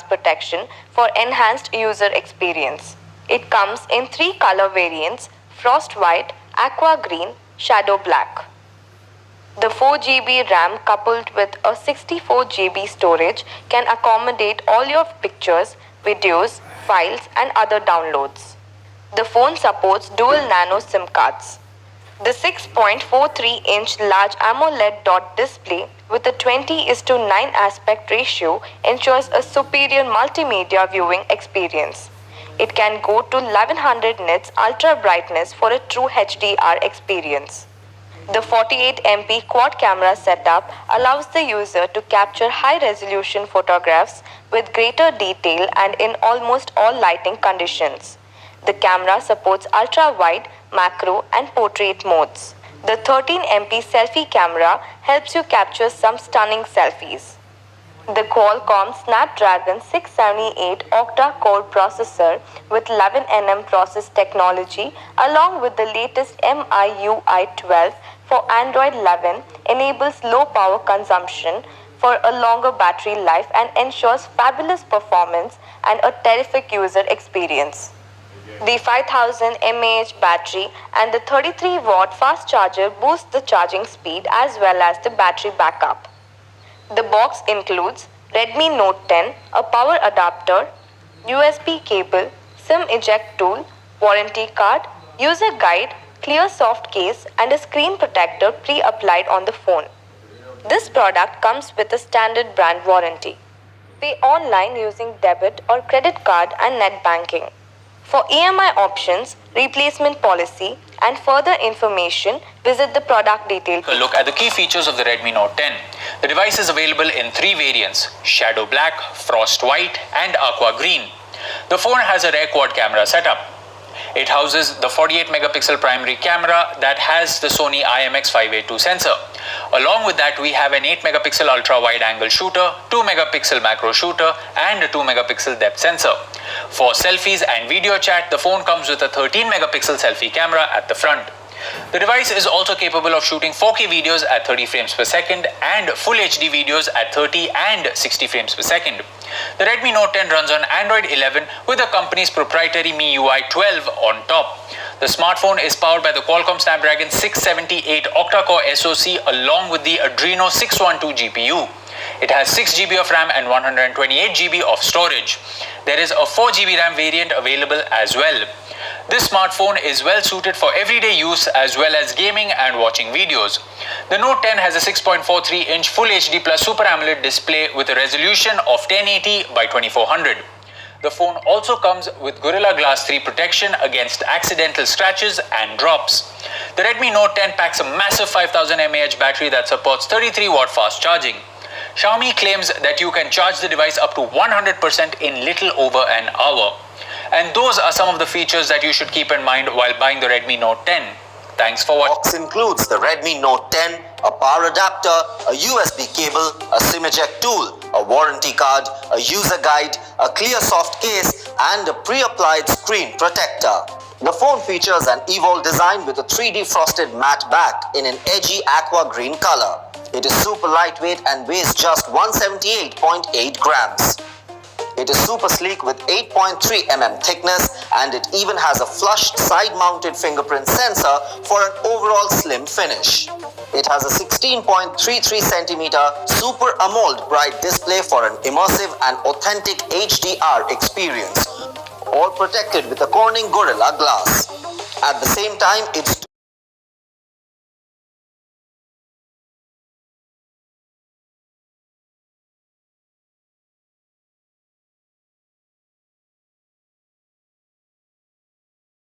protection for enhanced user experience. It comes in 3 color variants: Frost White, Aqua Green, Shadow Black. The 4 GB RAM coupled with a 64 GB storage can accommodate all your pictures, videos, files and other downloads. The phone supports dual nano SIM cards. The 6.43-inch large AMOLED dot display with a 20:9 aspect ratio ensures a superior multimedia viewing experience. It can go to 1100 nits ultra brightness for a true HDR experience. The 48MP quad camera setup allows the user to capture high-resolution photographs with greater detail and in almost all lighting conditions. The camera supports ultra-wide, macro and portrait modes. The 13MP selfie camera helps you capture some stunning selfies. The Qualcomm Snapdragon 678 octa-core processor with 11nm process technology along with the latest MIUI 12 for Android 11 enables low power consumption for a longer battery life and ensures fabulous performance and a terrific user experience. The 5000 mAh battery and the 33-watt fast charger boost the charging speed as well as the battery backup. The box includes Redmi Note 10, a power adapter, USB cable, SIM eject tool, warranty card, user guide, clear soft case and a screen protector pre-applied on the phone. This product comes with a standard brand warranty. Pay online using debit or credit card and net banking. For EMI options, replacement policy and further information, visit the product detail. A look at the key features of the Redmi Note 10. The device is available in 3 variants: Shadow Black, Frost White and Aqua Green. The phone has a rear quad camera setup. It houses the 48-megapixel primary camera that has the Sony IMX582 sensor. Along with that, we have an 8-megapixel ultra-wide-angle shooter, 2-megapixel macro shooter, and a 2-megapixel depth sensor. For selfies and video chat, the phone comes with a 13-megapixel selfie camera at the front. The device is also capable of shooting 4K videos at 30 frames per second and Full HD videos at 30 and 60 frames per second. The Redmi Note 10 runs on Android 11 with the company's proprietary MIUI 12 on top. The smartphone is powered by the Qualcomm Snapdragon 678 octa-core SoC along with the Adreno 612 GPU. It has 6 GB of RAM and 128 GB of storage. There is a 4 GB RAM variant available as well. This smartphone is well suited for everyday use as well as gaming and watching videos. The Note 10 has a 6.43-inch Full HD Plus Super AMOLED display with a resolution of 1080 by 2400. The phone also comes with Gorilla Glass 3 protection against accidental scratches and drops. The Redmi Note 10 packs a massive 5000 mAh battery that supports 33-watt fast charging. Xiaomi claims that you can charge the device up to 100% in little over an hour. And those are some of the features that you should keep in mind while buying the Redmi Note 10. Thanks for watching. The box includes the Redmi Note 10, a power adapter, a USB cable, a SIM eject tool, a warranty card, a user guide, a clear soft case, and a pre-applied screen protector. The phone features an Evolve design with a 3D frosted matte back in an edgy aqua green color. It is super lightweight and weighs just 178.8 grams. It is super sleek with 8.3 mm thickness and it even has a flushed side-mounted fingerprint sensor for an overall slim finish. It has a 16.33 cm Super AMOLED bright display for an immersive and authentic HDR experience, all protected with a Corning Gorilla Glass. At the same time, it's